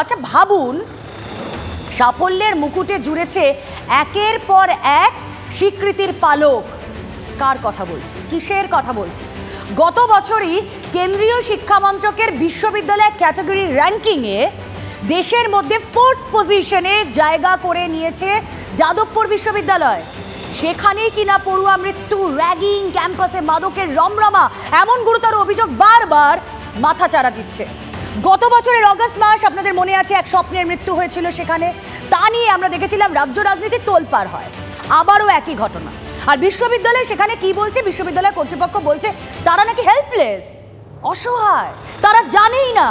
আচ্ছা ভাবুন, সাফল্যের মুকুটে জুড়েছে একের পর এক স্বীকৃতির পালক। কার কথা বলছি, কিসের কথা বলছি? গত বছরই কেন্দ্রীয় শিক্ষামন্ত্রকের বিশ্ববিদ্যালয় ক্যাটাগরি র্যাঙ্কিংয়ে দেশের মধ্যে 4th পজিশনে জায়গা করে নিয়েছে যাদবপুর বিশ্ববিদ্যালয়। সেখানেই কিনা পড়ুয়া মৃত্যু, র্যাগিং, ক্যাম্পাসে মাদকের রমরমা, এমন গুরুতর অভিযোগ বারবার মাথাচাড়া দিচ্ছে। গত বছরের অগস্ট মাস আপনাদের মনে আছে, এক স্বপ্নের মৃত্যু হয়েছিল সেখানে। তা নিয়ে আমরা দেখেছিলাম রাজ্য রাজনীতির তোলপাড় হয়। আবারও একই ঘটনা। আর বিশ্ববিদ্যালয় সেখানে কি বলছে? বিশ্ববিদ্যালয় কর্তৃপক্ষ বলছে তারা নাকি হেল্পলেস, অসহায়, তারা জানেই না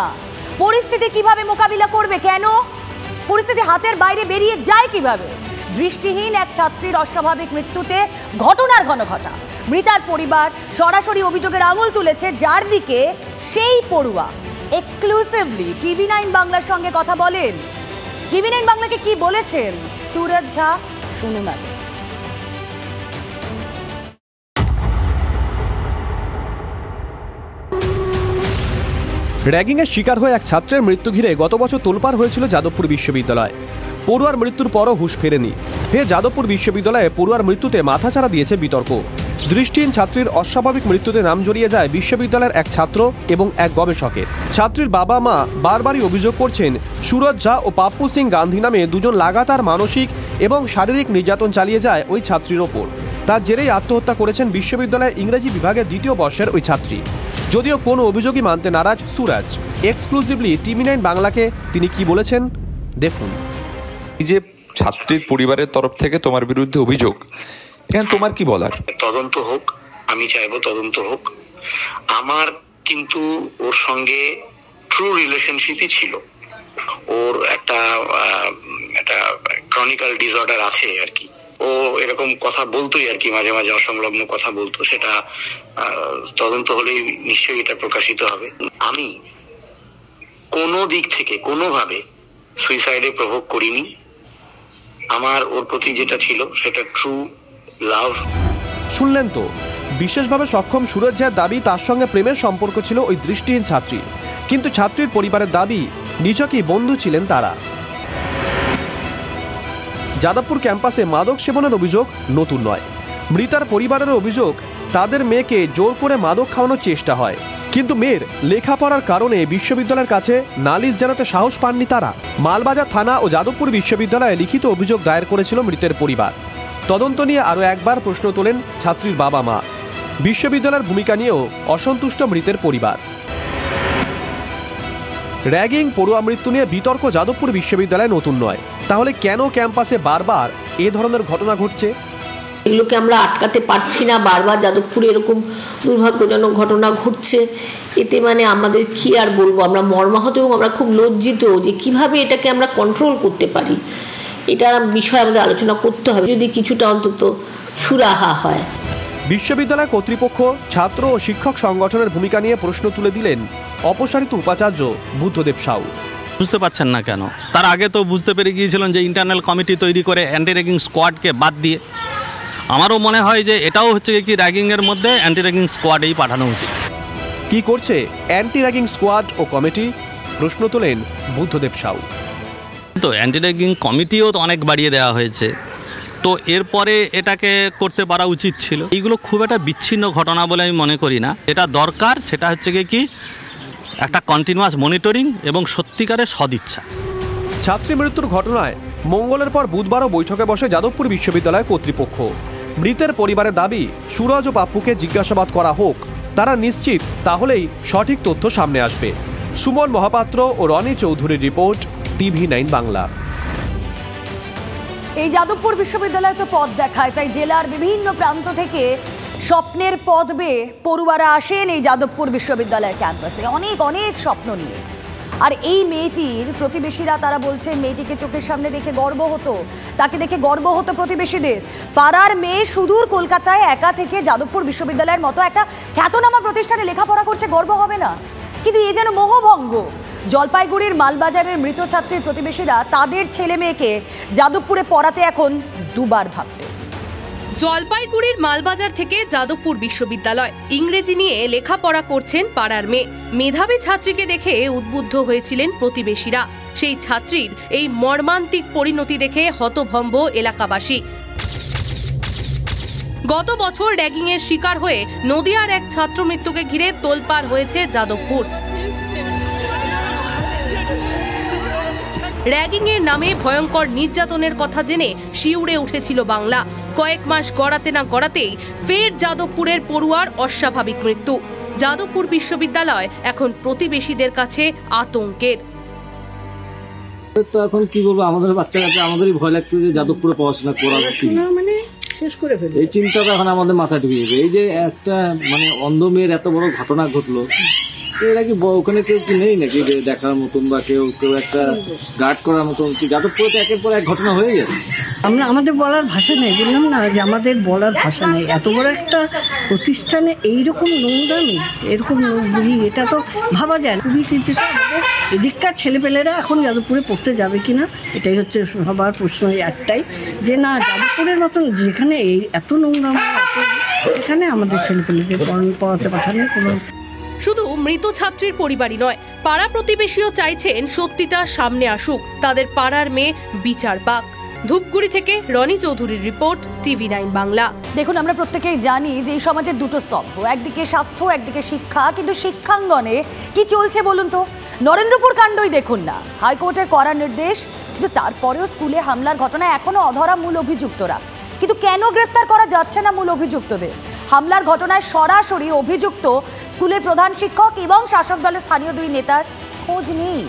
পরিস্থিতি কিভাবে মোকাবিলা করবে। কেন? পরিস্থিতি হাতের বাইরে বেরিয়ে যায় কিভাবে? দৃষ্টিহীন এক ছাত্রীর অস্বাভাবিক মৃত্যুতে ঘটনার ঘন ঘটা। মৃতার পরিবার সরাসরি অভিযোগের আঙুল তুলেছে, যার দিকে সেই পড়ুয়া এক্সক্লুসিভলি TV9 বাংলার সঙ্গে কথা বলেন। TV9 বাংলাকে কি বলেছেন সুরজ ঝা, শুনুন আগে। র্যাগিংয়ের শিকার হয়ে এক ছাত্রের মৃত্যু ঘিরে গত বছর তোলপাড় হয়েছিল যাদবপুর বিশ্ববিদ্যালয়। পড়ুয়ার মৃত্যুর পরও হুঁশ ফেরেনি। যাদবপুর বিশ্ববিদ্যালয়ে পড়ুয়ার মৃত্যুতে মাথাচাড়া দিয়েছে বিতর্ক। দৃষ্টিহীন ছাত্রীর অস্বাভাবিক মৃত্যুতে নাম জড়িয়ে যায় বিশ্ববিদ্যালয়ের এক ছাত্র এবং এক গবেষকের। ছাত্রীর বাবা মা বারবারই অভিযোগ করছেন সুরজ ঝা ও পাপ্পু সিং গান্ধী নামে দুজন লাগাতার মানসিক এবং শারীরিক নির্যাতন চালিয়ে যায় ওই ছাত্রীর ওপর। তার জেরেই আত্মহত্যা করেছেন বিশ্ববিদ্যালয়ের ইংরেজি বিভাগের 2য় বর্ষের ওই ছাত্রী। যদিও কোনো অভিযোগই মানতে নারাজ সুরজ। এক্সক্লুসিভলি TV9 বাংলাকে তিনি কি বলেছেন দেখুন। এই যে ছাত্রীর পরিবারের তরফ থেকে তোমার বিরুদ্ধে অভিযোগ, এখানে তোমার কি বলার? তদন্ত হোক, আমি চাইবো তদন্ত হোক। আমার কিন্তু ওর সঙ্গে ট্রু রিলেশনশিপই ছিল। ওর একটা ক্রনিক্যাল ডিসঅর্ডার আছে আর কি। ও এরকম কথা বলতোই আর কি, মাঝে মাঝে অসংলগ্ন কথা বলতো। সেটা তদন্ত হলেই নিশ্চয়ই এটা প্রকাশিত হবে। আমি কোনো দিক থেকে কোনোভাবে সুইসাইডে প্রভোগ করিনি। আমার ওর প্রতি যেটা ছিল সেটা ট্রু লাভ। শুনলেন তো, বিশেষভাবে সক্ষম সুরজ ঝার দাবি তার সঙ্গে প্রেমের সম্পর্ক ছিল ওই দৃষ্টিহীন ছাত্রী। কিন্তু ছাত্রীর পরিবারের দাবি নিছকই বন্ধু ছিলেন তারা। যাদবপুর ক্যাম্পাসে মাদক সেবনের অভিযোগ নতুন নয়। মৃতার পরিবারের অভিযোগ তাদের মেয়েকে জোর করে মাদক খাওয়ানোর চেষ্টা হয়, কিন্তু মেয়ের লেখাপড়ার কারণে বিশ্ববিদ্যালয়ের কাছে নালিশ জানাতে সাহস পাননি তারা। মালবাজার থানা ও যাদবপুর বিশ্ববিদ্যালয়ে লিখিত অভিযোগ দায়ের করেছিল মৃতের পরিবার। তদন্ত নিয়ে আরও একবার প্রশ্ন তোলেন ছাত্রীর বাবা মা। বিশ্ববিদ্যালয়ের ভূমিকা নিয়েও অসন্তুষ্ট মৃতের পরিবার। র্যাগিং, পড়ুয়া মৃত্যু নিয়ে বিতর্ক যাদবপুর বিশ্ববিদ্যালয়ে নতুন নয়। তাহলে কেন ক্যাম্পাসে বারবার এ ধরনের ঘটনা ঘটছে? এগুলোকে আমরা আটকাতে পারছি না। বারবার যাদবপুরে এরকম দুর্ভাগ্যজনক ঘটনা ঘটছে। এতে মানে আমাদের কি আর বলবো, আমরা মর্মাহত এবং আমরা খুব লজ্জিত যে কিভাবে এটাকে আমরা কন্ট্রোল করতে পারি। এটার বিষয়ে আমাদের আলোচনা করতে হবে, যদি কিছুটা অন্তত সুরাহা হয়। বিশ্ববিদ্যালয় কর্তৃপক্ষ, ছাত্র ও শিক্ষক সংগঠনের ভূমিকা নিয়ে প্রশ্ন তুলে দিলেন অপসারিত উপাচার্য বুদ্ধদেব সাউ। বুঝতে পারছেন না কেন? তার আগে তো বুঝতে পেরে গিয়েছিলেন যে ইন্টারনাল কমিটি তৈরি করে অ্যান্টি র্যাগিং স্কোয়াডকে বাদ দিয়ে। আমারও মনে হয় যে এটাও হচ্ছে কি র্যাগিংয়ের মধ্যে অ্যান্টি র্যাগিং স্কোয়াডেই পাঠানো উচিত। কি করছে অ্যান্টি র্যাগিং স্কোয়াড ও কমিটি? প্রশ্ন তোলেন বুদ্ধদেব সাউ। তো অ্যান্টি র্যাগিং কমিটিও তো অনেক বাড়িয়ে দেওয়া হয়েছে, তো এরপরে এটাকে করতে পারা উচিত ছিল। এইগুলো খুব একটা বিচ্ছিন্ন ঘটনা বলে আমি মনে করি না। এটা দরকার, সেটা হচ্ছে কি একটা কন্টিনিউয়াস মনিটরিং এবং সত্যিকারের সদিচ্ছা। ছাত্রী মৃত্যুর ঘটনায় মঙ্গলের পর বুধবারও বৈঠকে বসে যাদবপুর বিশ্ববিদ্যালয় কর্তৃপক্ষ। মৃতের পরিবারের দাবি সুরজ ও পাপ্পুকে জিজ্ঞাসাবাদ করা হোক। তারা নিশ্চিত তাহলেই সঠিক তথ্য সামনে আসবে। সুমন মহাপাত্র ও রনি চৌধুরীর রিপোর্ট, TV9 বাংলা। এই যাদবপুর বিশ্ববিদ্যালয় তো পথ দেখায়, তাই জেলার বিভিন্ন প্রান্ত থেকে স্বপ্নের পথ বেয়ে পড়ুয়ারা আসেন এই যাদবপুর বিশ্ববিদ্যালয় ক্যাম্পাসে অনেক অনেক স্বপ্ন নিয়ে। আর এই মেয়েটির প্রতিবেশীরা তারা বলছে মেয়েটিকে চোখের সামনে দেখে গর্ব হতো, তাকে দেখে গর্ব হতো প্রতিবেশীদের। পাড়ার মেয়ে সুদূর কলকাতায় একা থেকে যাদবপুর বিশ্ববিদ্যালয়ের মতো একটা খ্যাতনামা প্রতিষ্ঠানে লেখাপড়া করছে, গর্ব হবে না? কিন্তু এ যেন মোহভঙ্গ। জলপাইগুড়ির মালবাজারের মৃত ছাত্রীর প্রতিবেশীরা তাদের ছেলে মেয়েকে যাদবপুরে পড়াতে এখন দুবার ভাববে। জলপাইগুড়ির মালবাজার থেকে যাদবপুর বিশ্ববিদ্যালয়, ইংরেজি নিয়ে লেখাপড়া করছেন পাড়ার মেয়ে। মেধাবী ছাত্রীকে দেখে উদ্বুদ্ধ হয়েছিলেন প্রতিবেশীরা। সেই ছাত্রীর এই মর্মান্তিক পরিণতি দেখে হতভম্ব এলাকাবাসী। গত বছর র্যাগিংয়ের শিকার হয়ে নদিয়ার এক ছাত্র মৃত্যুকে ঘিরে তোলপাড় হয়েছে যাদবপুর। র্যাগিংয়ের নামে ভয়ঙ্কর নির্যাতনের কথা জেনে শিউরে উঠেছিল বাংলা। কয়েক মাস গড়াতে না গড়াতেই ফের যাদবপুরের পড়ুয়ার অস্বাভাবিক মৃত্যু। যাদবপুর বিশ্ববিদ্যালয় এখন প্রতিবেশীদের কাছে আতঙ্কের। তো এখন কি বলবো, আমাদের বাচ্চা কাছে আমাদেরই ভয় লাগছে যে যাদবপুরে পড়াশোনা করাবো মানে শেষ করে ফেলবে, এই চিন্তাটা এখন আমাদের মাথায় ঢুকে গেছে। এই যে একটা মানে অন্ধ মেয়ের এত বড় ঘটনা ঘটলো, এরা কি ওখানে কেউ কি নেই নাকি যে দেখার মতন বা কেউ একটা গার্ড করার মতন? যাদবপুরে তো একের পর এক ঘটনা হয়ে যাচ্ছে। আমাদের বলার ভাষা নেই, বললাম না যে আমাদের বলার ভাষা নেই। এত বড় একটা প্রতিষ্ঠানে এইরকম নোংরামি, এরকম নোংরি, এটা তো ভাবা যায়। খুবই চিন্তিত। এদিককার ছেলেপেলেরা এখন যাদবপুরে পড়তে যাবে কিনা, এটাই হচ্ছে সবার প্রশ্ন একটাই, যে না যাদবপুরের মতন যেখানে এই এত নোংরামি, এখানে আমাদের ছেলেপেলেদের পড়াতে পাঠানোর কোনো। শুধু মৃত ছাত্রীর পরিবারই নয়, পাড়া প্রতিবেশীও চাইছেন সত্যিটা সামনে আসুক, তাদের পাড়ার মেয়ে বিচার পাক। ধূপগুড়ি থেকে রনি চৌধুরীর রিপোর্ট, TV9 বাংলা। দেখুন, আমরা প্রত্যেকেই জানি যে এই সমাজের দুটো স্তম্ভ, একদিকে স্বাস্থ্য, একদিকে শিক্ষা। কিন্তু শিক্ষাঙ্গনে কি চলছে বলুন তো? নরেন্দ্রপুর কাণ্ডই দেখুন না, হাইকোর্টের কড়া নির্দেশ, কিন্তু তারপরেও স্কুলে হামলার ঘটনায় এখনো অধরা মূল অভিযুক্তরা। কিন্তু কেন গ্রেপ্তার করা যাচ্ছে না মূল অভিযুক্তদের? হামলার ঘটনায় সরাসরি অভিযুক্ত স্কুলের প্রধান শিক্ষক এবং শাসক দলের স্থানীয় দুই নেতার খোঁজ নেই।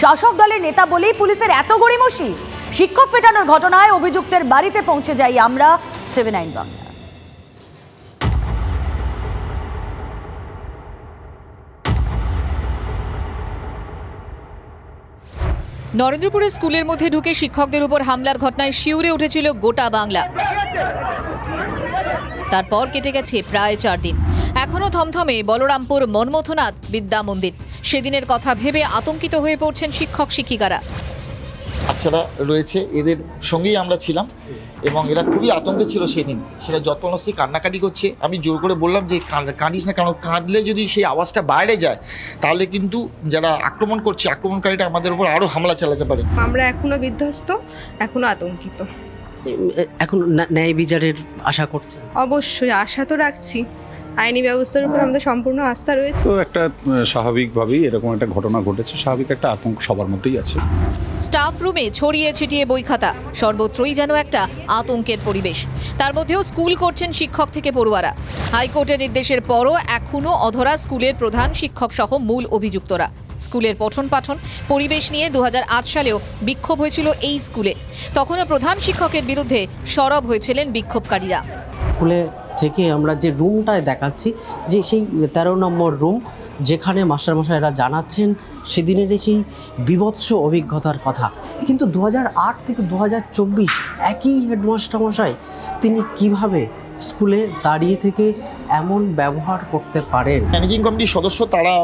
শাসক দলের নেতা বলেই পুলিশের এত গড়িমসি। শিক্ষক পেটানোর ঘটনায় অভিযুক্তের বাড়িতে পৌঁছে যাই আমরা, TV9 বাংলা। নরেন্দ্রপুরে স্কুলের মধ্যে ঢুকে শিক্ষকদের উপর হামলার ঘটনায় শিউরে উঠেছিল গোটা বাংলা। তারপর কেটে গেছে প্রায় 4 দিন। এখনো থমথমে বলরামপুর মনমথনাথ বিদ্যা মন্দির। সেদিনের কথা ভেবে আতঙ্কিত হয়ে পড়ছেন শিক্ষক শিক্ষিকারা। বাচ্চারা রয়েছে, এদের সঙ্গেই আমরা ছিলাম এবং এরা খুবই আতঙ্কে ছিল সেদিন। সেটা যত্নসী কান্নাকাটি করছে। আমি জোর করে বললাম যে কাঁদিস না, কারণ কাঁদলে যদি সেই আওয়াজটা বাইরে যায় তাহলে কিন্তু যারা আক্রমণ করছে, আক্রমণকারীটা আমাদের উপর আরও হামলা চালাতে পারে। আমরা এখনো বিধ্বস্ত, এখনো আতঙ্কিত। এখন ন্যায় বিচারের আশা করছে? অবশ্যই আশা তো রাখছি। আইনি ব্যবস্থার উপর আমাদের সম্পূর্ণ আস্থা রয়েছে। তো একটা স্বাভাবিকভাবেই এরকম একটা ঘটনা ঘটেছে, স্বাভাবিক একটা আতঙ্ক সবার মধ্যেই আছে। স্টাফ রুমে ছড়িয়ে ছিটিয়ে বই খাতা, সর্বত্রই যেন একটা আতঙ্কের পরিবেশ। তার মধ্যেও স্কুল করছেন শিক্ষক থেকে পড়ুয়ারা। হাইকোর্টের নির্দেশের পরও এখনও অধরা স্কুলের প্রধান শিক্ষক সহ মূল অভিযুক্তরা। স্কুলের পঠন পাঠন পরিবেশ নিয়ে 2008 সালেও বিক্ষোভ হয়েছিল এই স্কুলে। তখনও প্রধান শিক্ষকের বিরুদ্ধে সরব হয়েছিলেন বিক্ষোভকারীরা। স্কুলে থেকে আমরা যে রুমটায় দেখাচ্ছি, যে সেই 13 নম্বর রুম, যেখানে মাস্টারমশাইরা জানাচ্ছেন সেদিনের সেই বিভৎস অভিজ্ঞতার কথা। কিন্তু 2008 থেকে 2024 একই হেডমাস্টারমশাই, তিনি কিভাবে স্কুলে দাঁড়িয়ে থেকে এমন ব্যবহার করতে পারেন? ম্যানেজিং কমিটির সদস্য তারা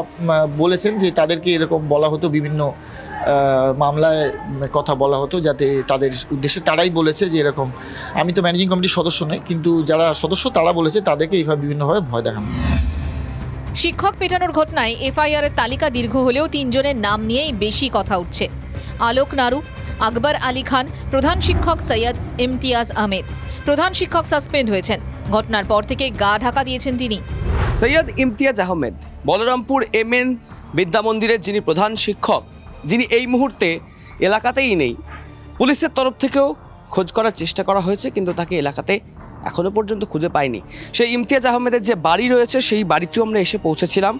বলেছেন যে তাদেরকে এরকম বলা হতো, বিভিন্ন মামলায় কথা বলা হতো, যাতে তাদের উদ্দেশ্যে তারাই বলেছে যে এরকম। আমি তো ম্যানেজিং কমিটির সদস্য নই, কিন্তু যারা সদস্য তারা বলেছে তাদেরকে এইভাবে বিভিন্নভাবে ভয় দেখানো। শিক্ষক পেটানোর ঘটনায় FIR এর তালিকা দীর্ঘ হলেও 3 জনের নাম নিয়েই বেশি কথা উঠছে। আলোক নাড়ু, আকবর আলী খান, প্রধান শিক্ষক সৈয়দ ইমতিয়াজ আহমেদ। প্রধান শিক্ষক সাসপেন্ড হয়েছেন। ঘটনার পর থেকে গা ঢাকা দিয়েছেন তিনি। সৈয়দ ইমতিয়াজ আহমেদ বলরামপুর MN বিদ্যা মন্দিরের যিনি প্রধান শিক্ষক, যিনি এই মুহূর্তে এলাকাতেই নেই। পুলিশের তরফ থেকেও খোঁজ করার চেষ্টা করা হয়েছে, কিন্তু তাকে এলাকাতে এখনও পর্যন্ত খুঁজে পায়নি। সেই ইমতিয়াজ আহমেদের যে বাড়ি রয়েছে সেই বাড়িতেও আমরা এসে পৌঁছেছিলাম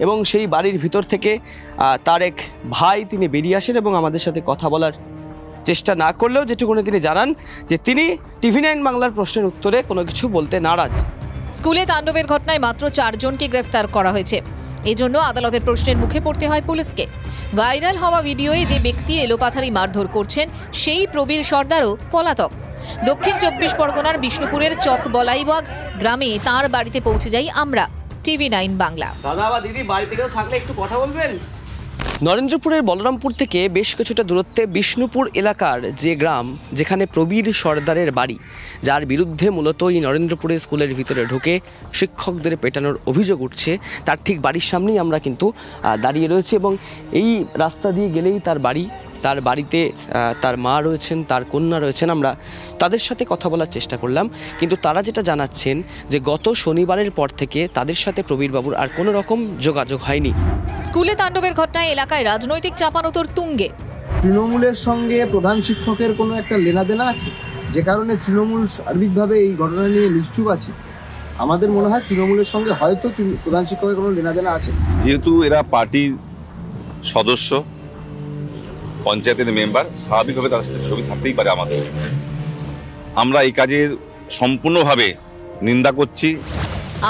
এবং সেই বাড়ির ভিতর থেকে তার এক ভাই তিনি বেরিয়ে আসেন এবং আমাদের সাথে কথা বলার চেষ্টা না করলেও যেটুকুনি তিনি জানান যে তিনি TV9 বাংলার প্রশ্নের উত্তরে কোনো কিছু বলতে নারাজ। স্কুলে তাণ্ডবের ঘটনায় মাত্র 4 জনকে গ্রেফতার করা হয়েছে। এজন্য আদালতের প্রশ্নের মুখে পড়তে হয় পুলিশকে। ভাইরাল হওয়া ভিডিওয়ে যে ব্যক্তি এলোপাথারি মারধর করছেন সেই প্রবীর সর্দারও পলাতক। দক্ষিণ 24 পরগনার বিষ্ণুপুরের চক বলাইবাগ গ্রামে তার বাড়িতে পৌঁছে যাই আমরা, TV9 বাংলা। দাদা বা দিদি বাড়িতে কেউ থাকলে একটু কথা বলবেন। নরেন্দ্রপুরের বলরামপুর থেকে বেশ কিছুটা দূরত্বে বিষ্ণুপুর এলাকার যে গ্রাম, যেখানে প্রবীর সর্দারের বাড়ি, যার বিরুদ্ধে মূলত এই নরেন্দ্রপুরের স্কুলের ভিতরে ঢুকে শিক্ষকদের পেটানোর অভিযোগ উঠছে, তার ঠিক বাড়ির সামনেই আমরা কিন্তু দাঁড়িয়ে রয়েছি এবং এই রাস্তা দিয়ে গেলেই তার বাড়ি তার বাড়িতে তার মা রয়েছেন, তার কন্যা রয়েছেন। আমরা তাদের সাথে কথা বলার চেষ্টা করলাম, কিন্তু তারা যেটা জানাচ্ছেন যে গত শনিবারের পর থেকে তাদের সাথে প্রবীরবাবুর আর কোনো রকম যোগাযোগ হয়নি। স্কুলে তাণ্ডবের ঘটনায় এলাকায় রাজনৈতিক চাপানোতর তুঙ্গে। তৃণমূলের সঙ্গে প্রধান শিক্ষকের কোনো একটা লেনাদেনা আছে, যে কারণে তৃণমূল সার্বিকভাবে এই ঘটনা নিয়ে নিশ্চুপ আছে। আমাদের মনে হয় তৃণমূলের সঙ্গে হয়তো প্রধান শিক্ষকের কোনো লেনাদেনা আছে। যেহেতু এরা পার্টির সদস্য, পঞ্চায়েতের মেম্বার, স্বাভাবিকভাবে তাদের সাথে ছবি থাকতেই পারে। আমরা এই কাজের সম্পূর্ণভাবে নিন্দা করছি।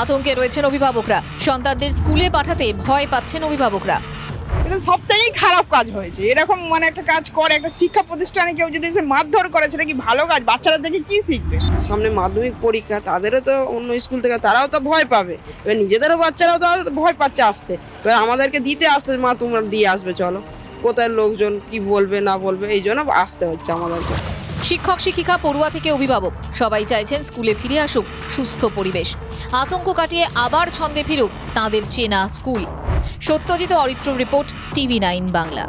আতঙ্কে রয়েছেন অভিভাবকরা। সন্তানদের স্কুলে পাঠাতে ভয় পাচ্ছেন অভিভাবকরা। এটা সব থেকেই খারাপ কাজ হয়েছে। এরকম মানে একটা কাজ করে একটা শিক্ষা প্রতিষ্ঠানে কেউ যদি এসে মারধর করে, সেটা কি ভালো কাজ? বাচ্চারা দেখে কি শিখবে? সামনে মাধ্যমিক পরীক্ষা, তাদেরও তো অন্য স্কুল থেকে তারাও তো ভয় পাবে, এবার নিজেদেরও বাচ্চারাও তো ভয় পাচ্ছে আসতে। তো আমাদেরকে দিতে আসতে, মা তোমরা দিয়ে আসবে, চলো, কোথায় লোকজন কি বলবে না বলবে, এই জন্য আসতে হচ্ছে আমাদেরকে। শিক্ষক, শিক্ষিকা, পড়ুয়া থেকে অভিভাবক সবাই চাইছেন স্কুলে ফিরে আসুক সুস্থ পরিবেশ। আতঙ্ক কাটিয়ে আবার ছন্দে ফিরুক তাঁদের চেনা school. Satyajit, Aritra report, TV9 Bangla.